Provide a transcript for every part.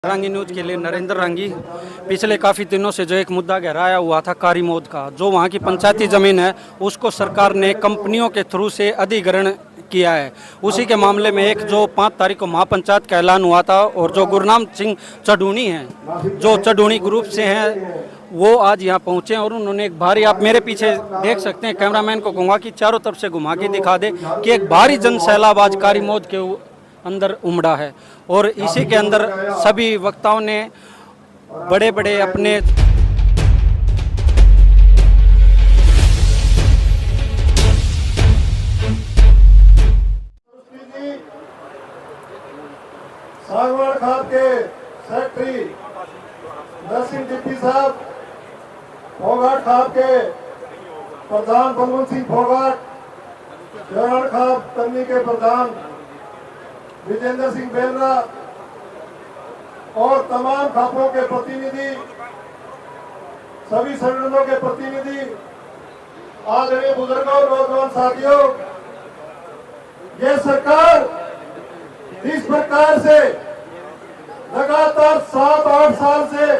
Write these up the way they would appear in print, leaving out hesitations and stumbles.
Rangi news के लिए नरेंद्र रांगी। पिछले काफ़ी दिनों से जो एक मुद्दा गहराया हुआ था कारी मौत का, जो वहाँ की पंचायती ज़मीन है उसको सरकार ने कंपनियों के थ्रू से अधिग्रहण किया है। उसी के मामले में एक जो 5 तारीख को महापंचायत का ऐलान हुआ था और जो गुरनाम सिंह चढ़ूनी हैं, जो चढ़ूनी ग्रुप से हैं, वो आज यहाँ पहुँचे और उन्होंने एक भारी, आप मेरे पीछे देख सकते हैं, कैमरामैन को कहूँगा कि चारों तरफ से घुमा के दिखा दे कि एक भारी जन सैलाब आज कारी मौत के अंदर उमड़ा है। और इसी के अंदर सभी वक्ताओं ने बड़े बड़े अपने सागवान खाद के सेक्रेटरी नरसिंह डिप्टी साहब, फोगाट खाद के प्रधान बलवंत सिंह फोगाट, जयरान खाद तन्नी के प्रधान विजेंद्र सिंह बेलरा और तमाम खापों के प्रतिनिधि, सभी संगठनों के प्रतिनिधि, आदरणीय बुजुर्गों और नौजवान साथियों, ये सरकार इस प्रकार से लगातार 7-8 साल से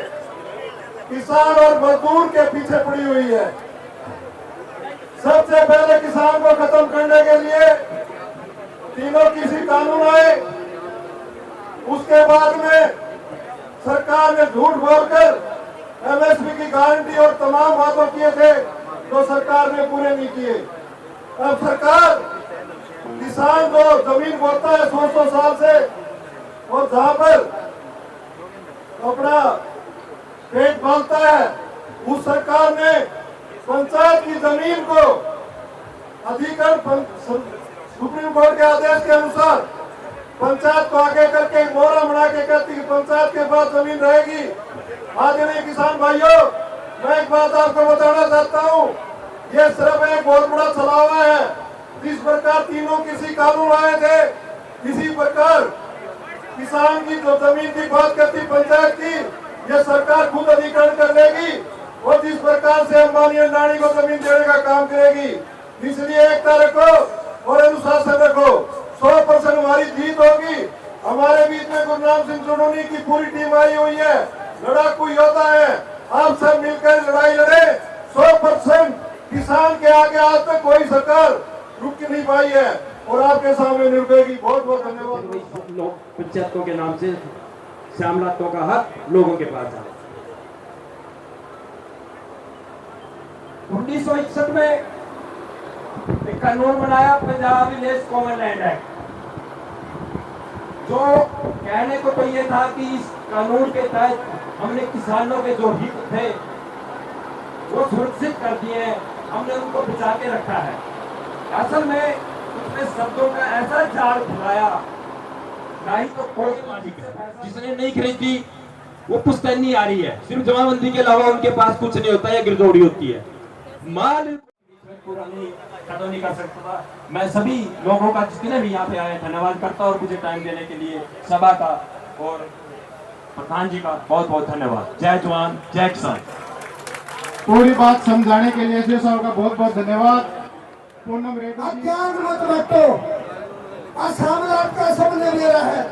किसान और मजदूर के पीछे पड़ी हुई है। सबसे पहले किसान को खत्म करने के लिए तीनों कृषि कानून आए, उसके बाद में सरकार ने झूठ बोलकर एमएसपी की गारंटी और तमाम वादों किए थे जो सरकार ने पूरे नहीं किए। अब सरकार किसान जो जमीन बोता है 100 साल से और जहां पर अपना पेट पालता है, उस सरकार ने पंचायत की जमीन को अधिकरण सुप्रीम कोर्ट के आदेश के अनुसार पंचायत को आगे करके मोहरा बना के कहती कि पंचायत के पास जमीन रहेगी। आदरणीय किसान भाइयों, मैं एक बात आपको बताना चाहता हूँ, ये सिर्फ एक बहुत बड़ा छलावा है। जिस प्रकार तीनों कृषि कानून आए थे, इसी प्रकार किसान की जो जमीन की बात करती पंचायत की, ये सरकार खुद अधिकरण कर लेगी और जिस प्रकार से अंबानी अडानी को जमीन देने का काम करेगी। इसलिए 1 तारीख को और अनुशासन रखो, 100% हमारी जीत होगी। हमारे बीच में गुरनाम सिंह चढ़ूनी की पूरी टीम आई हुई है, लड़ाकू योद्धा है। आप सब मिलकर लड़ाई लड़े। 100% किसान के आगे आज तक कोई सरकार रुक नहीं पाई है और आपके सामने निरुकेगी। बहुत बहुत धन्यवाद। पंचायतों के नाम से श्यामलातों का हक लोगों के पास है। 1961 में एक कानून बनाया, Punjab village common land act, जो कहने को तो ये था कि इस कानून के तहत हमने किसानों के जो हित थे वो सुरक्षित कर दिए हैं, हमने उनको बचा के रखा है। असल में उसने शब्दों का ऐसा जाल फैलाया, नहीं तो कोई जिसने नहीं खरीदी वो पुश्तैनी आ रही है, सिर्फ जमाबंदी के अलावा उनके पास कुछ नहीं होता है, गिरदौड़ी होती है। माल पूरा नहीं कर सकता था। मैं सभी लोगों का जितने भी यहाँ पे आए धन्यवाद करता हूँ और मुझे टाइम देने के लिए सभा का और प्रधान जी का बहुत बहुत धन्यवाद। जय जवान जय किसान। पूरी बात समझाने के लिए एसडीओ साहब का बहुत बहुत धन्यवाद। पूनम रेड्डी अज्ञान मत बटो, असहमत का सबने मेरा है।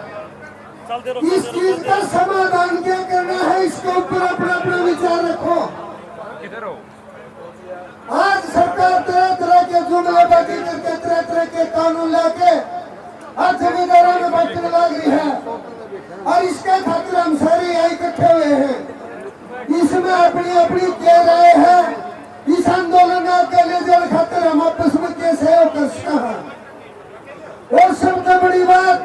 इस चीज का समाधान क्या करना है, इसके ऊपर अपना अपना विचार रखो। आज सरकार तरह तरह के जुमलेबाजी करके तरह तरह के कानून लाके हर जमींदारों में बांटने लग रही है और इसके खातिर हम सारे यहाँ इकट्ठे हुए हैं। इसमें अपनी अपनी कह रहे हैं इस आंदोलन के लिए जल खातिर हम आपस में कैसे हो कर सकते हैं। और सबसे बड़ी बात,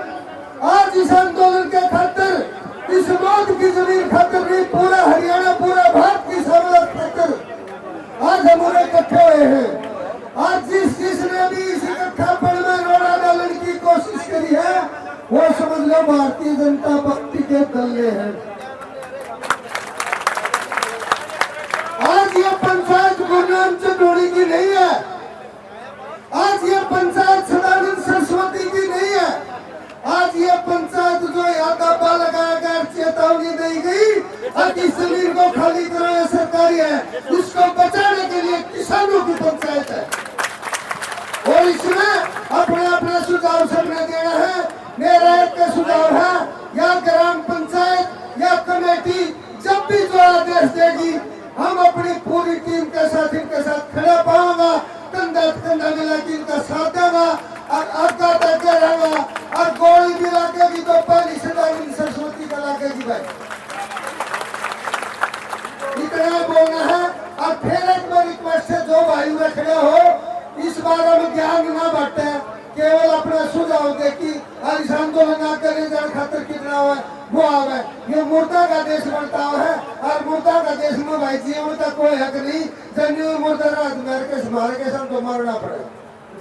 आज इस आंदोलन के खातिर इस मौत की जमीन खातिर नहीं, पूरा हरियाणा पूरा भारत की सहमत खातिर आज हम उन्हें इकट्ठे हुए हैं। आज जिसने भी इस इकट्ठापन में रोड़ा डालने की कोशिश करी है वो समझ लो भारतीय जनता पार्टी के दल्ले हैं। आज ये पंचायत गुरनाम चढ़ूनी की नहीं है, आज ये पंचायत सदानंद सरस्वती की नहीं है, आज ये पंचायत जो यादा लगाया गया चेतावनी दी गई और इस जमीन को खाली कराया सरकारी है, इसको बचाने के लिए किसानों की पंचायत है और इसमें अपने अपने सुझाव सबने देना है। मेरा एक सुझाव है, या ग्राम पंचायत हमारा देश देगी। हम अपनी पूरी टीम के साथ इनके साथ खड़ा पाऊंगा, कंधा कंधा मिला के इनका साथ देगा और आगा तक रहेगा। और गोली भी लगेगी तो पहली सदाई सरस्वती का लगेगी भाई, इतना बोलना है। और फिर एक बार रिक्वेस्ट है, जो भाई में खड़े हो इस बारे में ज्ञान न बांटे, केवल अपना सुझाव दे कि इस आंदोलन ना करे जन खातर कितना हुआ वो आवे। ये मुर्दा का देश बनता है और मुर्दा का देश में भाई जीवन का कोई हक नहीं। जन्यू मुर्दा रात मेरे के मारे के सब तो मारना पड़ेगा।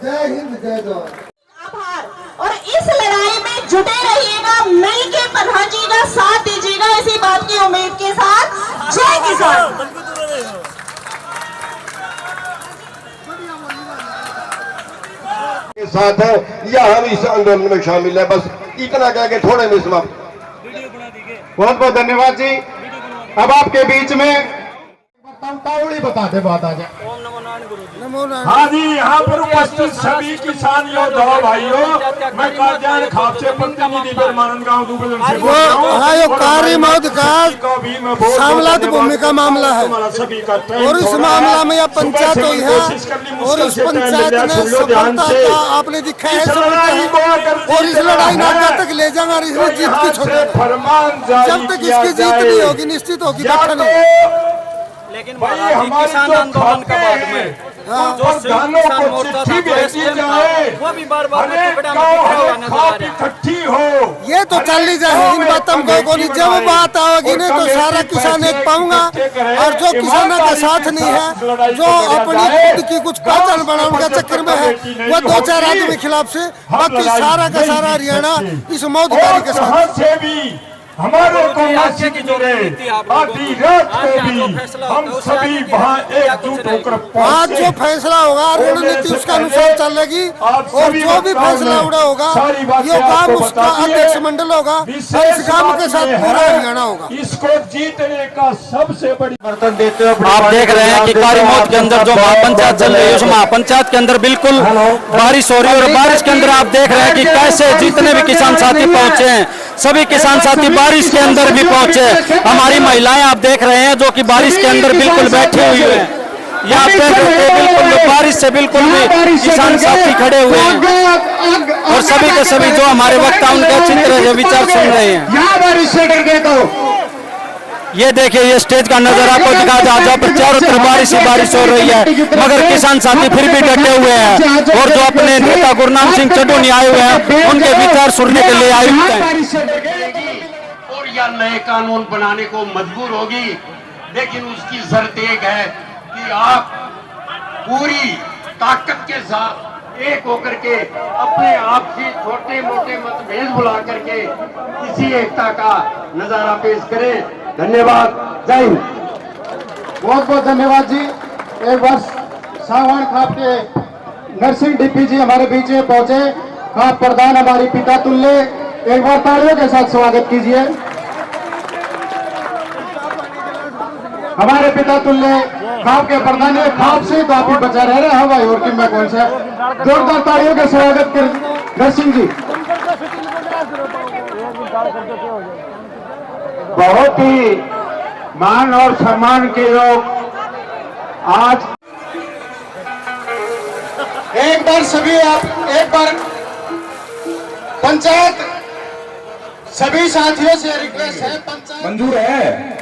जय हिंद, जय जवान। आभार। और इस लड़ाई में जुटे रहिएगा, मिलके प्रधान जी का साथ दीजिएगा, इसी बात की उम्मीद के साथ। जय किसान। के साथ है या हम इस आंदोलन में शामिल है, बस इतना कह के थोड़े में समाप्त। बहुत बहुत धन्यवाद जी। अब आपके बीच में तावड़ी बताते बात आ जाए। हाँ जी, यहाँ पर उपस्थित सभी किसान योद्धाओं भाइयों, मैं कादियान खाप से प्रतिनिधि परमानंद गांव दुबल से बोल रहा हूँ। हाँ, ये कार्य मौत का सामलात भूमि का मामला है और इस मामला में यह पंचायत हुई है और इस पंचायत ने सफलता का आपने दिखा है और इस लड़ाई नाका तक ले जाएंगे और इसमें जीत की छोड़ेंगे। जब तक इसकी जीत नहीं होगी निश्चित होगी लेकिन किसान आंदोलन के बाद में जो किसान मोर्चा था वो भी बार बार इकट्ठी हो। ये तो चल ही जाए, इन बातों को नहीं। जब बात आओगी नहीं तो सारा किसान एक पाऊंगा और जो किसानों का साथ नहीं है, जो अपनी खुद की कुछ पहचान बनाने के चक्कर में है, वो दो चार आदमी खिलाफ से, बाकी सारा का सारा हरियाणा इस मौतबारी के साथ से भी हमारे को नासिक जुड़े, आधी रात को भी हम सभी वहाँ एकजुट होकर आज जो फैसला होगा रणनीति उसका अनुसार चलेगी और जो भी फैसला होगा ये काम उसका अध्यक्ष मंडल होगा और इस काम के साथ पूरा हरियाणा होगा। इसको जीतने का सबसे बड़ी बर्तन देते हो। आप देख रहे हैं कि कारीमौत के अंदर जो महापंचायत चल रही है, उस महापंचायत के अंदर बिल्कुल बारिश हो रही है और बारिश के अंदर आप देख रहे हैं कि कैसे जितने भी किसान साथी पहुंचे हैं, सभी किसान साथी बारिश के अंदर भी पहुंचे। हमारी महिलाएं आप देख रहे हैं जो कि बारिश के अंदर बिल्कुल बैठी हुई हैं, या आप देख रहे हैं बिल्कुल बारिश से बिल्कुल भी किसान साथी खड़े हुए हैं और सभी के सभी जो हमारे वक्ता उनके चित्र विचार सुन रहे हैं। ये देखिए, ये स्टेज का नजर आपको दिखा जहाँ पर चारों तरफ बारिश ही बारिश हो रही है, मगर किसान साथी फिर भी डटे हुए हैं और जो अपने नेता गुरनाम सिंह चड्डूनी आए हुए हैं उनके विचार सुनने के लिए आयुक्त हैं। और या नए कानून बनाने को मजबूर होगी, लेकिन उसकी शर्त एक है कि आप पूरी ताकत के साथ एक होकर के अपने आपसी छोटे मोटे मतभेद भुला करके इसी एकता का नजारा पेश करें। धन्यवाद। जय हिंद। बहुत बहुत धन्यवाद जी। एक बार सावन खाप के नरसिंह डीपी जी हमारे बीच में पहुंचे, खाप प्रधान हमारी पिता तुल्य, एक बार तालियों के साथ स्वागत कीजिए। हमारे पिता तुल्य खाप के प्रधान है, खाप से तो आप ही बचा रह रहे हैं भाई, और कि मैं कौन सा। जोरदार तालियों के स्वागत कर नरसिंह जी। बहुत ही मान और सम्मान के लोग आज एक बार सभी आप एक बार पंचायत सभी साथियों से रिक्वेस्ट है, पंचायत मंजूर है।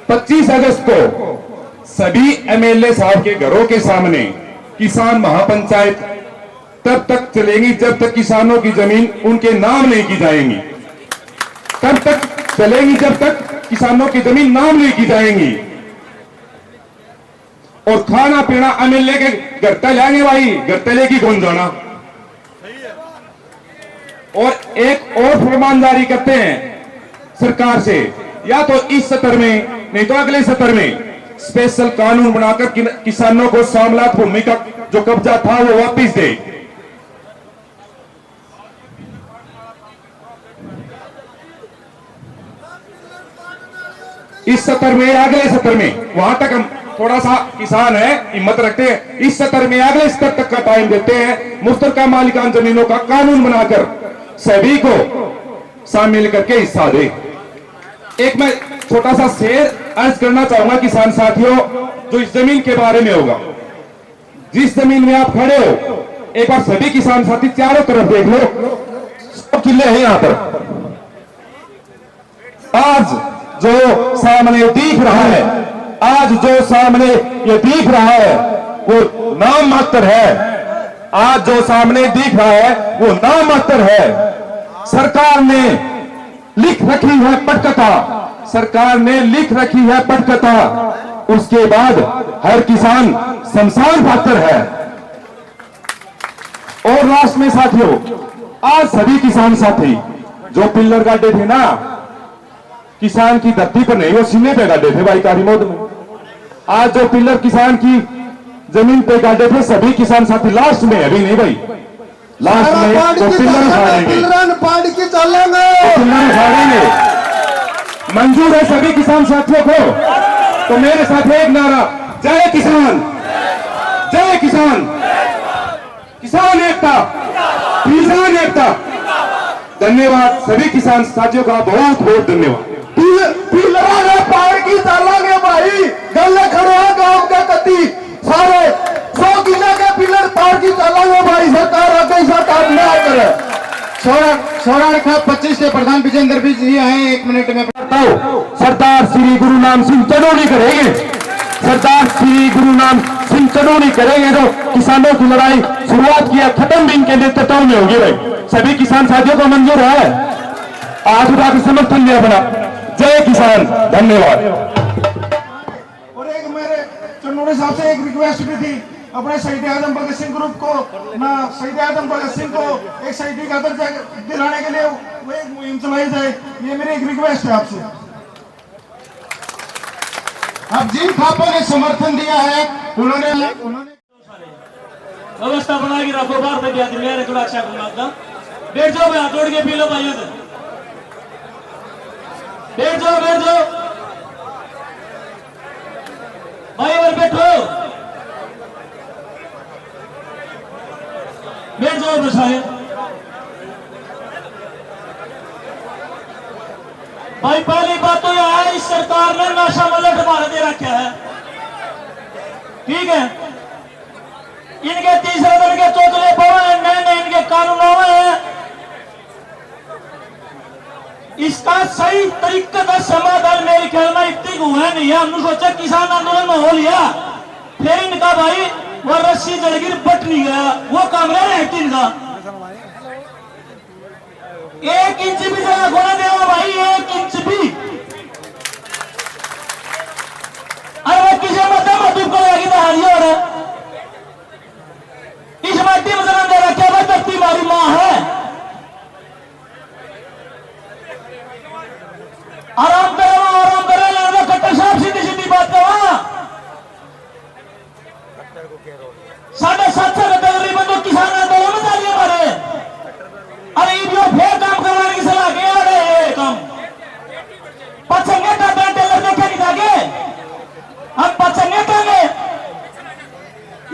25 अगस्त को सभी एमएलए साहब के घरों के सामने किसान महापंचायत तब तक चलेंगी जब तक किसानों की जमीन उनके नाम नहीं की जाएंगी, तब तक चलेंगी जब तक किसानों की जमीन नाम नहीं की जाएंगी। और खाना पीना एमएलए के घर तक लाएंगे भाई, घर तले की कौन जाना। और एक और फरमान जारी करते हैं सरकार से, या तो इस सत्र में नहीं तो अगले सत्र में स्पेशल कानून बनाकर किसानों को सामलात भूमि का जो कब्जा था वो वापस दे। इस सत्र में अगले सत्र में, वहां तक हम थोड़ा सा किसान है हिम्मत रखते हैं, इस सत्र में अगले स्तर तक का टाइम देते हैं। मुश्तरका मालिकान जमीनों का कानून बनाकर सभी को शामिल करके हिस्सा दे। एक मैं छोटा सा शेर अर्ज करना चाहूंगा किसान साथियों, जो इस जमीन के बारे में होगा। जिस जमीन में आप खड़े हो, एक बार सभी किसान साथी चारों तरफ देख लो, सब किले हैं यहां पर। आज जो सामने दिख रहा है, आज जो सामने ये दिख रहा है वो नाम मात्र है। आज जो सामने दिख रहा है वो नाम मात्र है। सरकार ने लिख रखी है पटकथा, सरकार ने लिख रखी है पटकथा, उसके बाद हर किसान शमशान पात्र है। और लास्ट में साथियों, आज सभी किसान साथी जो पिल्लर गाड़े थे ना, किसान की धरती पर नहीं, वो सीने पे गाड़े थे भाई कारीमोद में। आज जो पिल्लर किसान की जमीन पे गाड़े थे, सभी किसान साथी लास्ट में, अभी नहीं भाई, लास्ट में तो पिल्लर उखाड़ेंगे, पिल्लर उखाड़ेंगे। मंजूर है सभी किसान साथियों को? तो मेरे साथ एक नारा, जय किसान, जय किसान, किसान एकता, किसान एकता। धन्यवाद सभी किसान साथियों का, बहुत बहुत धन्यवाद। पिलरा पार की चालांगे भाई, गले खड़े हैं गांव के कति सारे 100 किलो के पिलर पार की चालांगे भाई। सरकार आगे सरकार ना करे। सोराड़ का 25 के प्रधान विजेंद्र जी हैं, 1 मिनट में सरदार श्री गुरु नाम सिंह चनोनी करेंगे, सरदार श्री गुरु नाम सिंह चनोनी करेंगे। जो किसानों की लड़ाई शुरुआत किया, खत्म भी इनके नेतृत्व में होगी भाई। सभी किसान साथियों को मंजूर है, आज उनका समर्थन दिया बना। जय किसान, धन्यवाद। और एक मेरे चन्नोड़ी साहब से एक रिक्वेस्ट भी थी, अपने शहीद आजम भगत सिंह ग्रुप को ना, शहीद आजम भगत सिंह को एक शहीदी का दर्जा दिलाने के लिए वो एक मुहिम चलाई जाए। ये मेरी एक रिक्वेस्ट है आपसे। अब जिन खापों ने समर्थन दिया है उन्होंने व्यवस्था बना के रखो। बार पे दिया मेरे को रक्षा करना, बैठ जाओ, हाथ जोड़ के पी लो भाइयों से, बैठ जाओ, बैठ जाओ भाई, और बैठो, बैठ जाओ बसाए भाई। पहली बात तो यह है, इस सरकार ने नशा मलट मार दे रखा है, ठीक है। इनके तीसरे दिन के चौथले पवे नए नए इनके कानूनों में, इसका सही तरीके का समाधान मेरे ख्याल में इतनी हुआ नहीं है। हमने सोचा किसान आंदोलन में हो लिया, फिर इनका भाई वो रस्सी जड़गिर बट नहीं गया, वो कमरे रहती इनका 1 इंच भी जगह खोना देगा भाई, 1 इंच भी। अरे वो किसी मतलब मधुब को लगी तो हारी हो रहा, इस मट्टी में जन्म दे रखा है, धरती हमारी माँ है। आराम करो लड़का, कट्टर साहब सीधी सीधी बात करो। 7.5 साल तकरीबन तो किसान आंदोलन में डालिए हमारे। अरे ये फिर काम करवाने की सलाह के अरे काम पचंगे का टेलर देखे नहीं जाके, हम पचंगे करेंगे।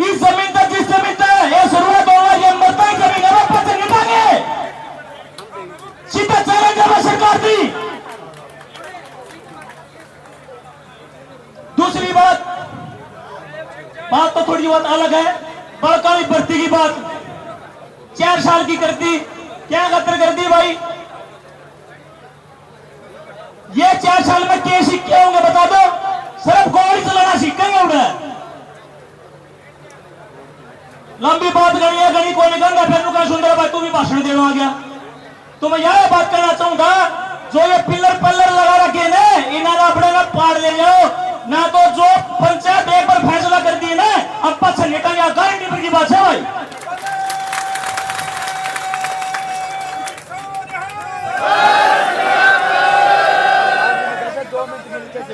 इस जमीन तक, जिस जमीन तक ये शुरुआत होगा, ये मरता ही जमीन है, पचंगे करेंगे। सीधा चैलेंज है सरकार दी। दूसरी बात तो थोड़ी बात अलग है, बड़काली भर्ती की बात 4 साल की कर दी, क्या खतर कर दी भाई। ये 4 साल में क्या सीखे होंगे बता दो? सिर्फ गोली चलाना सीखेंगे उन्हें। लंबी बात गणी गणी को निकलना, फिर कहा सुंदर भाई तू भी भाषण देने आ गया। तो मैं यह बात कहना चाहूंगा, जो ये पिलर लगा रखे ना, इन्होंने अपने ना पाड़ ले जाओ ना, तो जो पंचायत एक बार फैसला कर दी ना, अब पछन निकल गया, गारंटी की बात है भाई।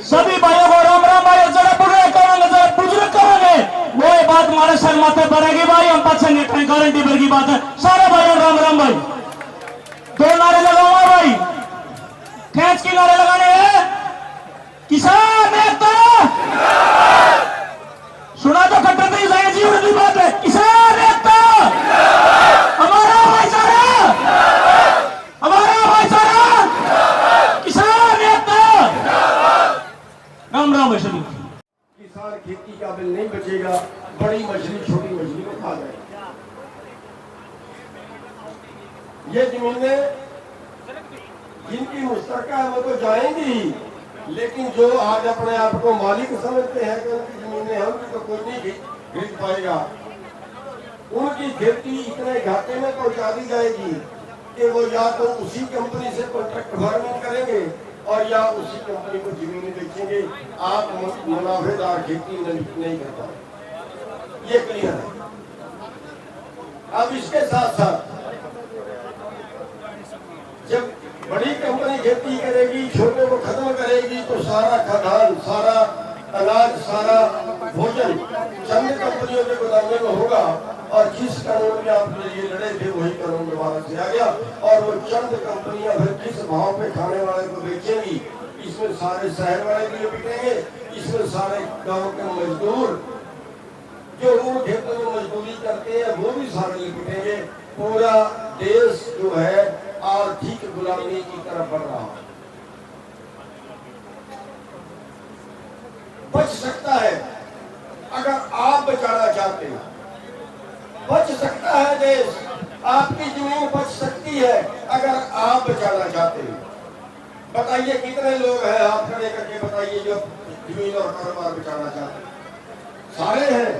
सभी भाइयों को राम राम भाई, जरा बुजुर्ग करोगे, जरा बुजुर्ग करोगे, वो ये बात हमारे सर माथे पड़ेगी भाई, हम पछन निकल, गारंटी भर की बात है। सारे भाइयों राम राम भाई, 2 नारे लगाऊंगा भाई, खींच के नारे लगाने हैं। किसान एकता, सुना तो कट्टर जी उर्दू बात है, किसान एकता, हमारा भाईचारा, हमारा भाईचारा, किसान एकता। ना मछली। किसान खेती काबिल नहीं बचेगा, बड़ी मछली छोटी मछली को खा जाएगी। ये जमीनें जिनकी मुश्तरका है वो तो जाएंगी ही, लेकिन जो आज अपने आप को मालिक समझते हैं कि उनकी जमीनें हैं, उनकी तो कोई नहीं खरीद पाएगा। उनकी खेती इतने घाटे में पहुंचा दी जाएगी कि वो या तो उसी कंपनी से कॉन्ट्रैक्ट फार्मिंग करेंगे और या उसी कंपनी को जमीन बेचेंगे। आप मुनाफेदार खेती नहीं कर पाए, ये क्लियर है। अब इसके साथ साथ जब बड़ी कंपनी खेती करेगी, छोटे को खत्म करेगी, तो सारा खाद्यान्न, सारा अनाज, सारा भोजन चंद कंपनियों के गोदाम में होगा। और जिस कानून में आप ये लड़े थे वही कानून दोबारा से आ गया और वो चंद कंपनियां फिर किस भाव पे खाने वाले को बेचेंगी। इसमें सारे शहर वाले भी बिकेंगे, इसमें सारे गांव के मजदूर जो उन खेतों में मजदूरी करते हैं वो भी सारे बिकेंगे। पूरा देश जो है आर्थिक गुलामी की तरफ बढ़ रहा है। बच सकता है अगर आप बचाना चाहते हैं, बच सकता है देश, आपकी जमीन बच सकती है अगर आप बचाना चाहते हैं। बताइए कितने लोग हैं, आप खड़े करके बताइए जो जमीन और कारोबार बचाना चाहते हैं। सारे हैं,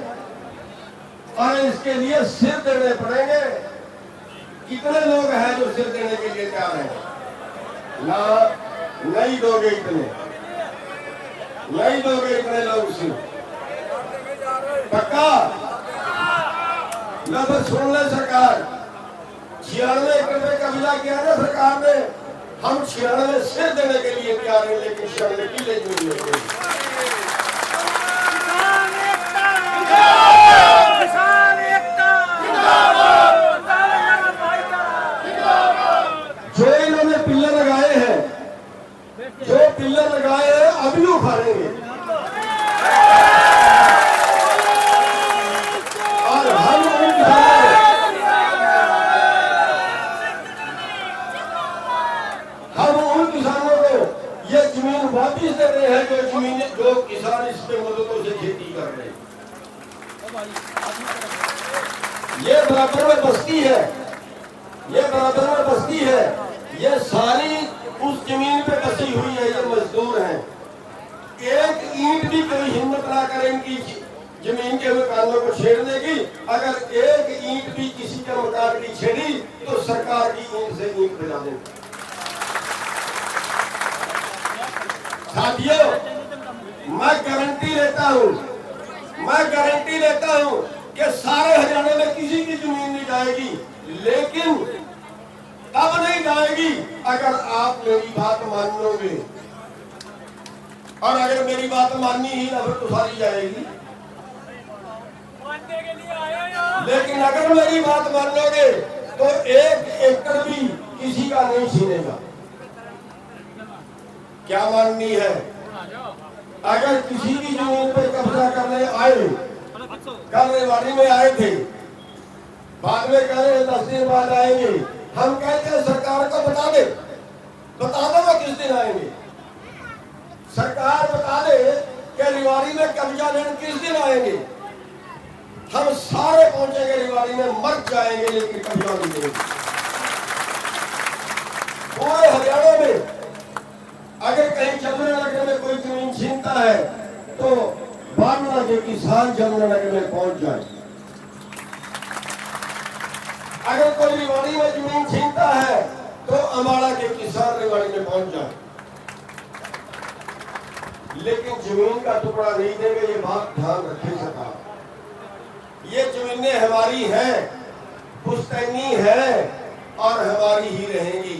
और इसके लिए सिर देने पड़ेंगे। कितने लोग हैं जो सिर देने के लिए तैयार हैं? ना, नहीं दोगे इतने, नहीं दोगे इतने लोग सिर, पक्का? ना बस सुन ले सरकार, 96 एकड़ में कब्जा किया ना सरकार ने, हम 96 सिर देने के लिए तैयार हैं, लेकिन 96 किले जमीन नहीं देंगे। जो इन्होंने पिल्लर लगाए हैं, जो पिल्लर लगाए हैं अभी उखाड़ेंगे और हम उन किसानों को ये जमीन वापिस दे रहे हैं जो किसान इस पे मददों से खेती कर रहे हैं। ये बराबर में बस्ती है, ये बराबर में बस्ती है, ये सारी उस जमीन पे बसी हुई है, ये मजदूर हैं। एक ईंट भी कोई हिम्मत ना करे इनकी जमीन के मकानों को छेड़ने की। अगर एक ईंट भी किसी के मकान की छेड़ी तो सरकार की ईंट से ईंट बजा देंगे। साथियों, मैं गारंटी लेता हूँ, मैं गारंटी लेता हूँ कि सारे हरियाणा में किसी की जमीन नहीं जाएगी, लेकिन तब नहीं जाएगी अगर आप मेरी बात मान लोगे। और अगर मेरी बात माननी ही ना फिर तो सारी जाएगी। लेकिन अगर मेरी बात मान लोगे तो 1 एकड़ भी किसी का नहीं छीनेगा। क्या माननी है? अगर किसी की जमीन पर कब्जा करने आए, कल रेवाड़ी में आए थे, बाद में कह रहे 10 दिन बाद आएंगे। हम कहते हैं सरकार को बता दे, बता दो वो किस दिन आएंगे। सरकार बता दे कि रेवाड़ी में कब्जा लेने किस दिन आएंगे। हम सारे पहुंचेंगे रेवाड़ी में, मर जाएंगे लेकिन कब्जा नहीं देंगे। पूरे हरियाणा में अगर कहीं जमुनानगर में कोई जमीन छीनता है तो बारना के किसान जमुनानगर में पहुंच जाए। अगर कोई रेवाड़ी में जमीन छीनता है तो अम्बाड़ा के किसान रेवाड़ी में पहुंच जाए। लेकिन जमीन का टुकड़ा नहीं देंगे, ये बात ध्यान रखे सरकार। ये जमीनें हमारी हैं, पुश्तैनी है और हमारी ही रहेंगी।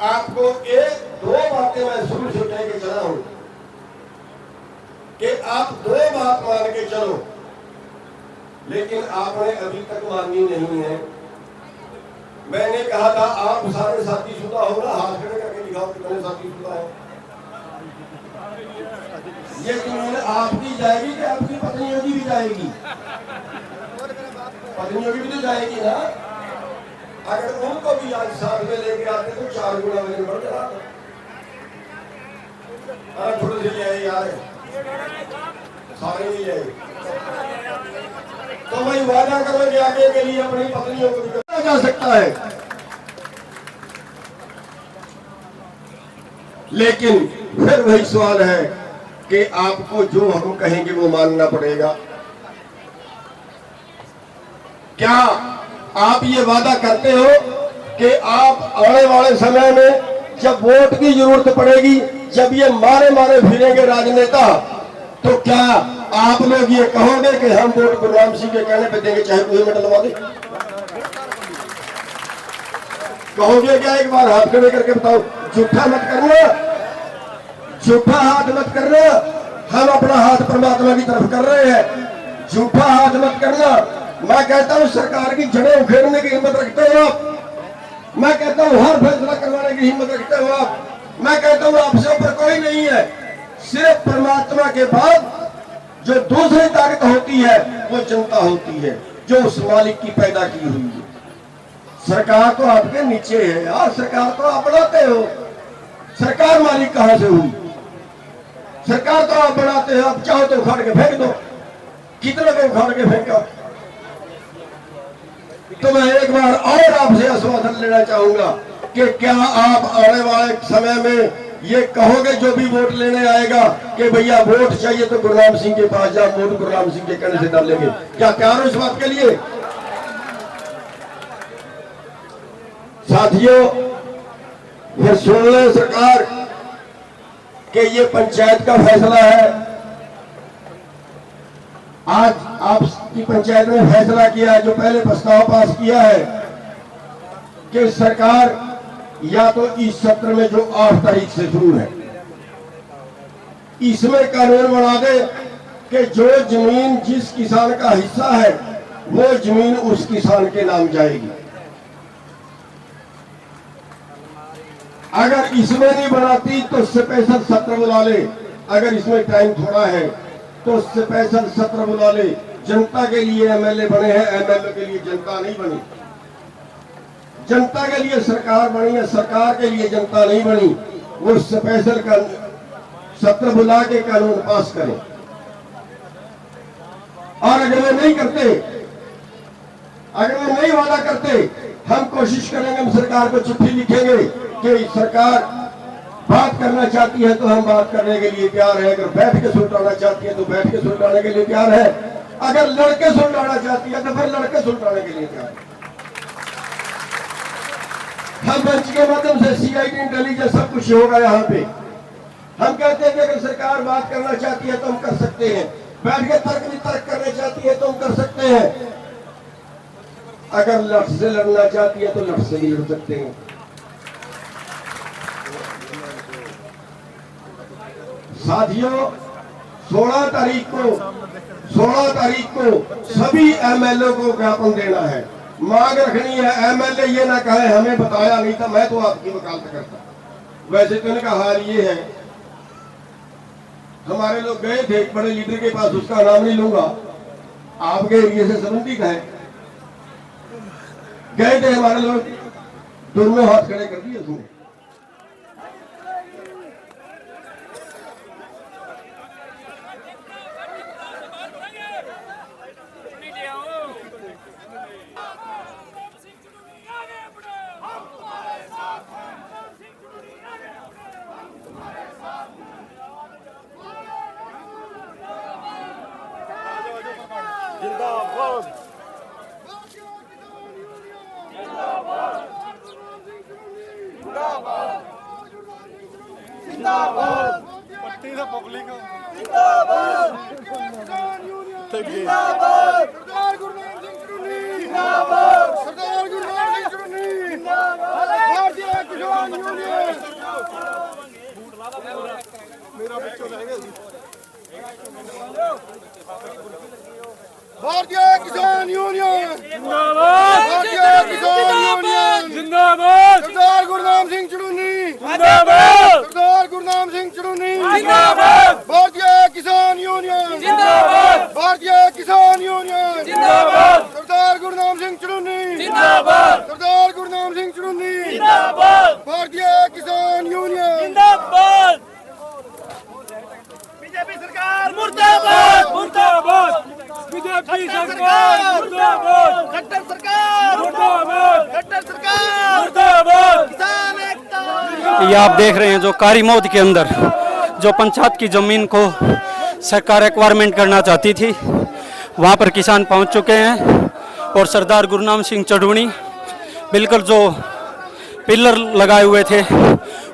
आपको 1-2 बातें मैं शुरू से कह के चला हूं कि आप 2 बात मान के चलो, लेकिन आपने अभी तक मानी नहीं है। मैंने कहा था आप सारे शादीशुदा हो ना, हाथ खड़े करके दिखाओ कितने शादीशुदा है। ये जमीन आपकी जाएगी कि आपकी पत्नियों की भी जाएगी? पत्नियों की भी तो जाएगी ना। अगर उनको भी आज साथ में लेके आते तो 4 गुना वजन बढ़ जाता। अरे थोड़ी सी आए यार, सारे नहीं आए। तो भाई वादा करो कि आगे के लिए अपनी पत्नियों को निकाला जा सकता है, लेकिन फिर वही सवाल है कि आपको जो हम कहेंगे वो मानना पड़ेगा। क्या आप ये वादा करते हो कि आप आने वाले समय में जब वोट की जरूरत पड़ेगी, जब ये मारे मारे फिरेंगे राजनेता, तो क्या आप लोग ये कहोगे कि हम वोट गुरनाम सिंह के कहने पे देंगे, चाहे कोई में डलवा दे? कहोगे क्या? एक बार हाथ खड़े करके बताओ। झूठा मत करना, झूठा हाथ मत करना। हम अपना हाथ परमात्मा की तरफ कर रहे हैं, झूठा हाथ मत करना। मैं कहता हूं सरकार की जड़ें उखेड़ने की हिम्मत रखते हो आप। मैं कहता हूं हर फैसला करवाने की हिम्मत रखते हो आप। मैं कहता हूं आपसे ऊपर कोई नहीं है, सिर्फ परमात्मा के बाद जो दूसरी ताकत होती है वो जनता होती है, जो उस मालिक की पैदा की हुई है। सरकार तो आपके नीचे है यार, सरकार तो आप बनाते हो। सरकार मालिक कहां से हुई? सरकार तो आप बनाते हो। आप चाहो तो उखाड़ के फेंक दो, कितने को उखाड़ के फेंका। तो मैं एक बार और आपसे आश्वासन लेना चाहूंगा कि क्या आप आने वाले समय में ये कहोगे जो भी वोट लेने आएगा कि भैया वोट चाहिए तो गुरनाम सिंह के पास जा, वोट गुरनाम सिंह के कहने से डालेंगे? क्या तैयार हो इस बात के लिए? साथियों, फिर सुन ले सरकार कि ये पंचायत का फैसला है। आज आपकी पंचायत ने फैसला किया है, जो पहले प्रस्ताव पास किया है कि सरकार या तो इस सत्र में जो 8 तारीख से शुरू है, इसमें कानून बना दे कि जो जमीन जिस किसान का हिस्सा है वो जमीन उस किसान के नाम जाएगी। अगर इसमें नहीं बनाती तो स्पेशल सत्र बुला ले। अगर इसमें टाइम थोड़ा है तो स्पेशल सत्र बुला ले। जनता के लिए एमएलए बने हैं, एमएलए के लिए जनता नहीं बनी। जनता के लिए सरकार बनी है, सरकार के लिए जनता नहीं बनी। वो स्पेशल का सत्र बुला के कानून पास करें। और अगर वे नहीं करते, अगर वे नहीं वादा करते, हम कोशिश करेंगे, हम सरकार को चिट्ठी लिखेंगे कि सरकार बात करना चाहती है तो हम बात करने के लिए तैयार है। अगर बैठ के सुलझाना चाहती है तो बैठ के सुलझाने के लिए तैयार है। अगर लड़के सुलझाना चाहती है तो फिर लड़के सुलझाने के लिए तैयार है। हम मंच के माध्यम से सीआईडी इंटेलिजेंस सब कुछ होगा यहाँ पे। हम कहते हैं कि अगर सरकार बात करना चाहती है तो हम कर सकते हैं, बैठ के तर्क वितर्क करना चाहती है तो हम कर सकते हैं। अगर लठ से लड़ना चाहती है तो लठ से भी लड़ सकते हैं। साथियों, 16 तारीख को सभी एमएलए को ज्ञापन देना है, मांग रखनी है। एमएलए ये ना कहे हमें बताया नहीं था, मैं तो आपकी वकालत करता। वैसे तो इनका हाल ये है, हमारे लोग गए थे एक बड़े लीडर के पास, उसका नाम नहीं लूंगा, आपके एरिया से संबंधित है, गए थे हमारे लोग, दोनों हाथ खड़े कर दिए उसने। भारतीय किसान यूनियन जिंदाबाद, भारतीय किसान यूनियन जिंदाबाद, सरदार गुरनाम सिंह चुड़ूनी जिंदाबाद, सरदार गुरनाम सिंह चुड़ूनी जिंदाबाद, भारतीय किसान यूनियन जिंदाबाद, भारतीय किसान यूनियन जिंदाबाद, सरदार गुरनाम सिंह चुड़ूनी जिंदाबाद, सरदार गुरनाम सिंह चुड़ूनी जिंदाबाद, भारतीय किसान यूनियन जिंदाबाद। ये आप देख रहे हैं जो कारी मोद के अंदर जो पंचायत की जमीन को सरकार एक्वायरमेंट करना चाहती थी, वहाँ पर किसान पहुँच चुके हैं और सरदार गुरनाम सिंह चढ़ूणी बिल्कुल जो पिलर लगाए हुए थे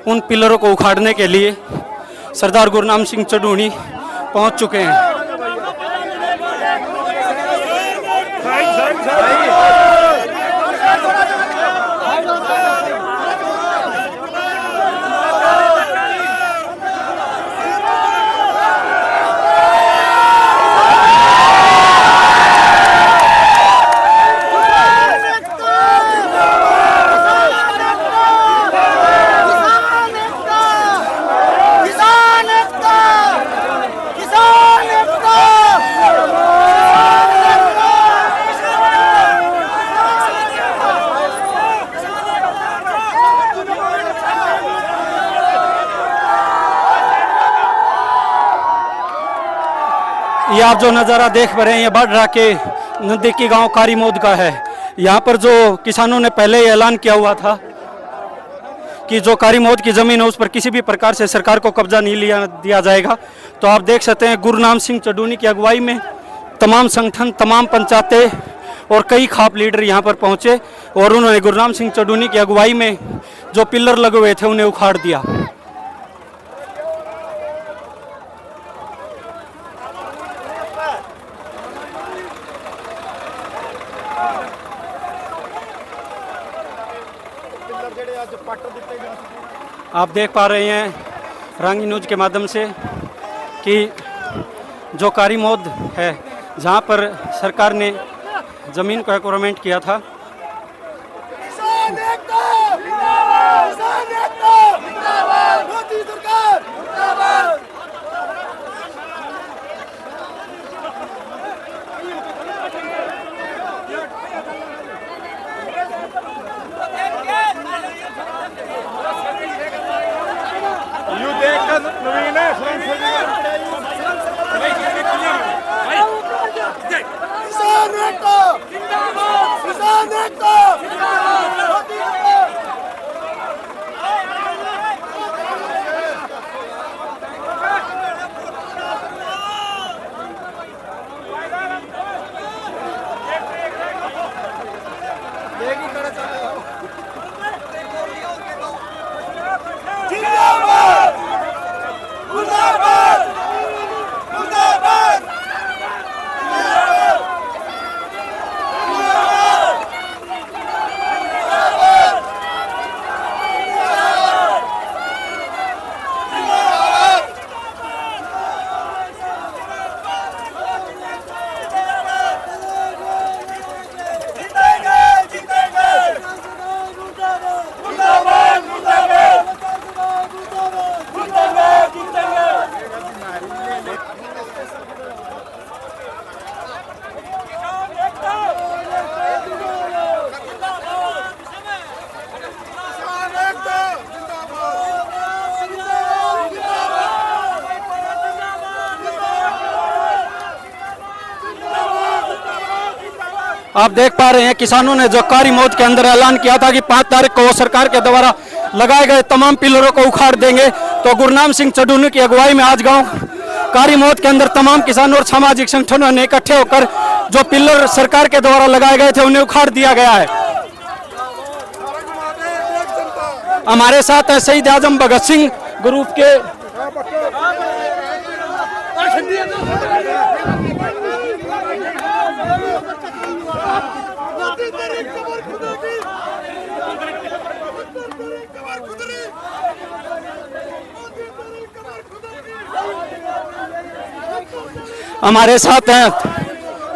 उन पिलरों को उखाड़ने के लिए सरदार गुरनाम सिंह चढ़ूणी पहुँच चुके हैं। ये आप जो नज़ारा देख रहे हैं ये बाढ़ के नज़दीकी गांव कारी मोद का है। यहाँ पर जो किसानों ने पहले ही ऐलान किया हुआ था कि जो कारी मोद की ज़मीन है उस पर किसी भी प्रकार से सरकार को कब्जा नहीं दिया जाएगा। तो आप देख सकते हैं गुरनाम सिंह चढ़ूणी की अगुवाई में तमाम संगठन, तमाम पंचायतें और कई खाप लीडर यहाँ पर पहुँचे और उन्होंने गुरनाम सिंह चढ़ूणी की अगुवाई में जो पिलर लगे हुए थे उन्हें उखाड़ दिया। आप देख पा रहे हैं रंगी न्यूज के माध्यम से कि जो कारी मोद है जहां पर सरकार ने ज़मीन को एक्वायरमेंट किया था, आप देख पा रहे हैं किसानों ने जो कारी मोद के अंदर ऐलान किया था कि 5 तारीख को वो सरकार के द्वारा लगाए गए तमाम पिलरों को उखाड़ देंगे। तो गुरनाम सिंह चढ़ूणी की अगुवाई में आज गांव कारी मोद के अंदर तमाम किसानों और सामाजिक संगठनों ने इकट्ठे होकर जो पिलर सरकार के द्वारा लगाए गए थे उन्हें उखाड़ दिया गया है। हमारे साथ है शहीद आजम भगत सिंह ग्रुप के हमारे साथ हैं,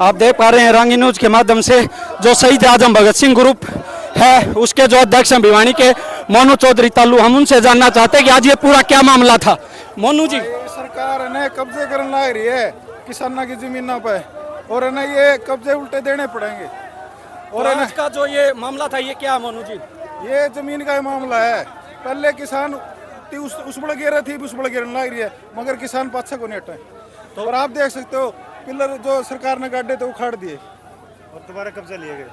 आप देख पा रहे हैं रंगी न्यूज के माध्यम से जो शहीद आजम भगत सिंह ग्रुप है उसके जो अध्यक्ष हैं भिवानी के मोनू चौधरी तालू। हम उनसे जानना चाहते हैं कि आज ये पूरा क्या मामला था। मोनू जी, सरकार ने कब्जे करने लग रही है किसानों की जमीनों पे और ना ये कब्जे उल्टे देने पड़ेंगे। और आज का जो ये मामला था ये क्या मोनू जी? ये जमीन का मामला है। पहले किसान उस बड़ गिर थी उस बड़ गिरने लग रही है मगर किसान पाछा को नहीं हटे। तो और आप देख सकते हो पिलर जो सरकार ने गाड़े थे उखाड़ दिए और दोबारा कब्जा लिए गए।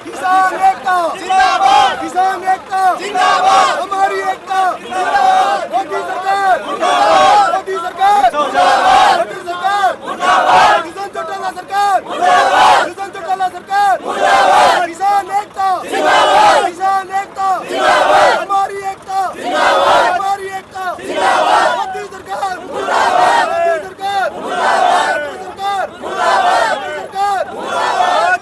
किसान एकता जिंदाबाद, किसान एकता जिंदाबाद, हमारी एकता जिंदाबाद, मोदी सरकार मुर्दाबाद, मोदी सरकार मुर्दाबाद, मोदी सरकार मुर्दाबाद, किसान चौटाला सरकार मुर्दाबाद, किसान चौटाला सरकार मुर्दाबाद, किसान एकता जिंदाबाद, किसान एकता जिंदाबाद, हमारी एकता जिंदाबाद, हमारी एकता जिंदाबाद, मोदी सरकार मुर्दाबाद, मोदी सरकार मुर्दाबाद, मोदी सरकार मुर्दाबाद, मोदी सरकार मुर्दाबाद,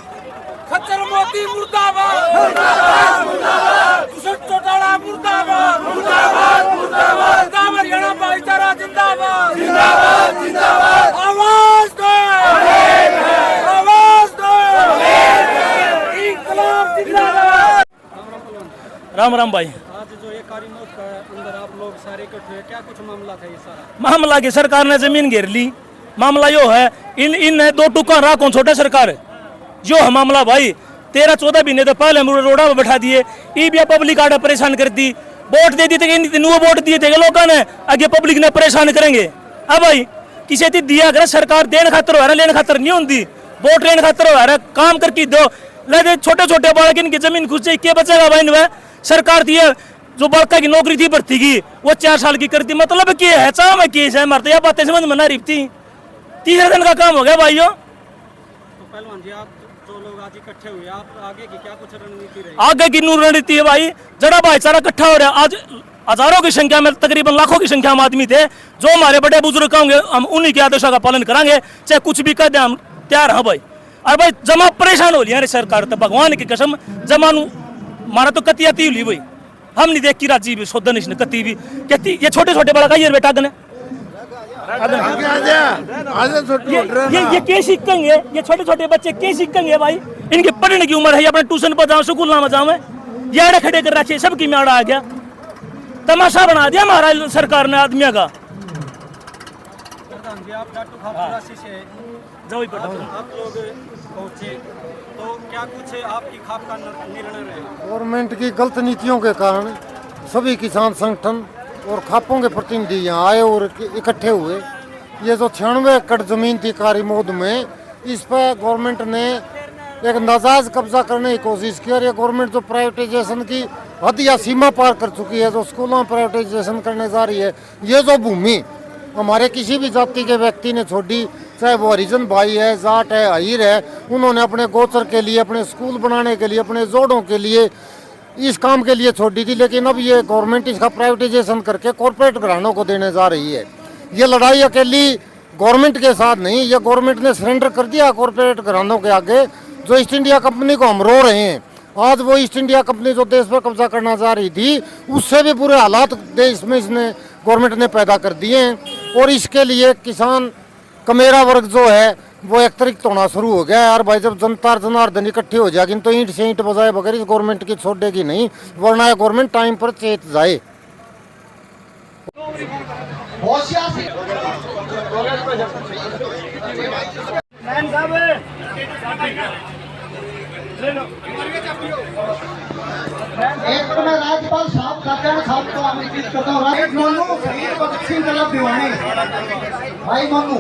खच्चर मोदी मुर्दाबाद, मुर्दाबाद, मुर्दाबाद, किसान चौटाला मुर्दाबाद, मुर्दाबाद, मुर्दाबाद, हरियाणा भाईचारा जिंदाबाद, जिंदाबाद, जिंदाबाद, आवाज दो, आवाज दो, इंकलाब जिंदाबाद। राम राम भाई। आज जो ये कारी मौत का अंदर आप लोग सारे इकट्ठे हुए, क्या कुछ मामला था ये सारा? मामला की सरकार ने जमीन घेर ली। मामला यो है इन दो टुका रहा कौन छोटा सरकार जो है मामला भाई। 13-14 महीने तो पहले रोड़ा में बैठा दिए, ईबिया पब्लिक आड़ा परेशान कर दी, वोट दे दी थे, वोट दिए थे लोगों ने, आगे पब्लिक ने परेशान करेंगे। अब भाई किसी दी दिया कर सरकार देने खातर हो रहा, लेने खातर नहीं होती, वोट लेने खातर हो रहा, काम करके दो। ले छोटे छोटे बालक इनकी जमीन घुस जाए, क्या बचेगा भाई इनमें? सरकार दिए जो बालका की नौकरी थी भर्ती की वो 4 साल की कर दी, मतलब क्या है? चाह में केस है मरते, या बातें समझ में ना रही थी। 3 दिन का काम हो गया भाइयों। तो पहलवान जी, आप जो लोग आज इकट्ठे हुए, आप आगे की क्या कुछ रणनीति रही? आगे की रणनीति है भाई, जड़ा भाईचारा इकट्ठा हो रहा है। आज हजारों की संख्या में, तकरीबन लाखों की संख्या में आदमी थे। जो हमारे बड़े बुजुर्ग होंगे हम उन्हीं के आदेशों का पालन करेंगे, चाहे कुछ भी कर दे हम तैयार हैं भाई। और भाई जमा परेशान हो लिया सरकार, तो भगवान की कसम जमानू मारा तो कती आती हुई भाई, हम नहीं देख की राजी भी शोधन इसने कती भी कहती। ये छोटे छोटे बड़ा का ये बेटा गने ये क्या सीखेंगे? ये छोटे छोटे बच्चे क्या सीखेंगे भाई? इनकी पढ़ने की उम्र है, अपने ट्यूशन पर जाओ, स्कूल ना जाओ। ये आड़े खड़े कर रखे, सबकी में आड़ा आ गया, तमाशा बना दिया हमारा सरकार ने आदमियों का। प्रधान जी, आप जाटू खापुरा से जाओ आप लोग पहुंचे, तो क्या कुछ आपकी खाप का निर्णय रहे? गवर्नमेंट की गलत नीतियों के कारण सभी किसान संगठन और खापों के प्रतिनिधि यहाँ आए और इकट्ठे हुए। ये जो 96 एकड़ जमीन थी कारी मोद में, इस पर गवर्नमेंट ने एक नाजायज कब्जा करने की कोशिश की, और ये गवर्नमेंट जो प्राइवेटाइजेशन की हद या सीमा पार कर चुकी है, जो स्कूलों में प्राइवेटाइजेशन करने जा रही है। ये जो भूमि हमारे किसी भी जाति के व्यक्ति ने छोड़ी, चाहे वो हरिजन भाई है, जाट है, अहीर है, उन्होंने अपने गोचर के लिए, अपने स्कूल बनाने के लिए, अपने जोड़ों के लिए, इस काम के लिए छोड़ी थी। लेकिन अब ये गवर्नमेंट इसका प्राइवेटाइजेशन करके कॉर्पोरेट घरानों को देने जा रही है। ये लड़ाई अकेली गवर्नमेंट के साथ नहीं, ये गवर्नमेंट ने सरेंडर कर दिया कॉर्पोरेट घरानों के आगे। जो ईस्ट इंडिया कंपनी को हम रो रहे हैं, आज वो ईस्ट इंडिया कंपनी जो देश पर कब्जा करना चाह रही थी, उससे भी बुरे हालात देश में इसने गवर्नमेंट ने पैदा कर दिए हैं। और इसके लिए किसान कमेरा वर्ग जो है वो एक तरीक होना शुरू हो गया है। यार भाई, जब जनता जनार्दन इकट्ठी हो जाएगी तो ईंट से ईंट बजाए बगैर इस गवर्नमेंट की छोड़ेगी नहीं, वरना ये गवर्नमेंट टाइम पर चेत जाए। एक तो मैं राज्यपाल साहब साहब को आमंत्रित करता हूँ। एक मोनू दक्षिण तरफ दीवानी भाई मोनू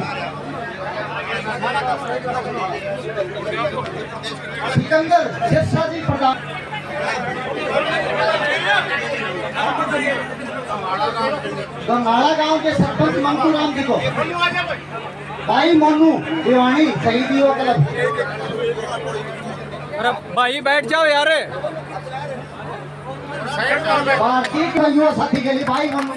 सिकंदर शेरशाह जी प्रधान, गंगाड़ा गांव के सरपंच मंकू राम जी को, भाई मोनू दीवानी शहीदियों क्लब। अरे भाई बैठ जाओ यार। भारतीय युवा साथी के लिए भाई मोनू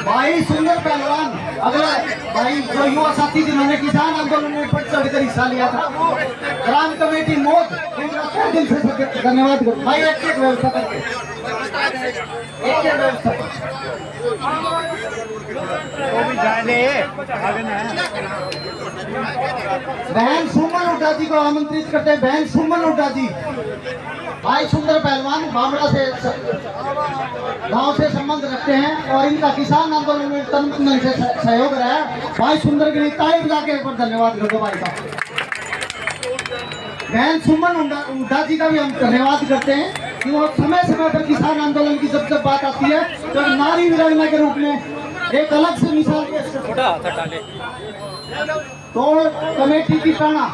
भाई सुंदर पहलवान, अगला भाई जो युवा साथी जिन्होंने किसान आंदोलन में बढ़ चढ़कर हिस्सा लिया था, ग्राम कमेटी मोद, इनका दिल से धन्यवाद करो भाई। एक व्यवस्था करके एक व्यवस्था बहन सुमन हुड्डा जी को आमंत्रित करते हैं। बहन सुमन हुड्डा जी, भाई सुंदर पहलवान बामड़ा से गांव से संबंध रखते हैं और इनका किसान आंदोलन में तन मन से सहयोग रहा है। भाई सुंदर के लिए ताली बजा के एक बार धन्यवाद कर दो भाई साहब। बहन सुमन हुड्डा जी का भी हम धन्यवाद करते हैं कि वो समय समय पर किसान आंदोलन की जब बात आती है तो नारी वीरांगना के रूप में एक अलग से मिसाल तो कमेटी की प्राणा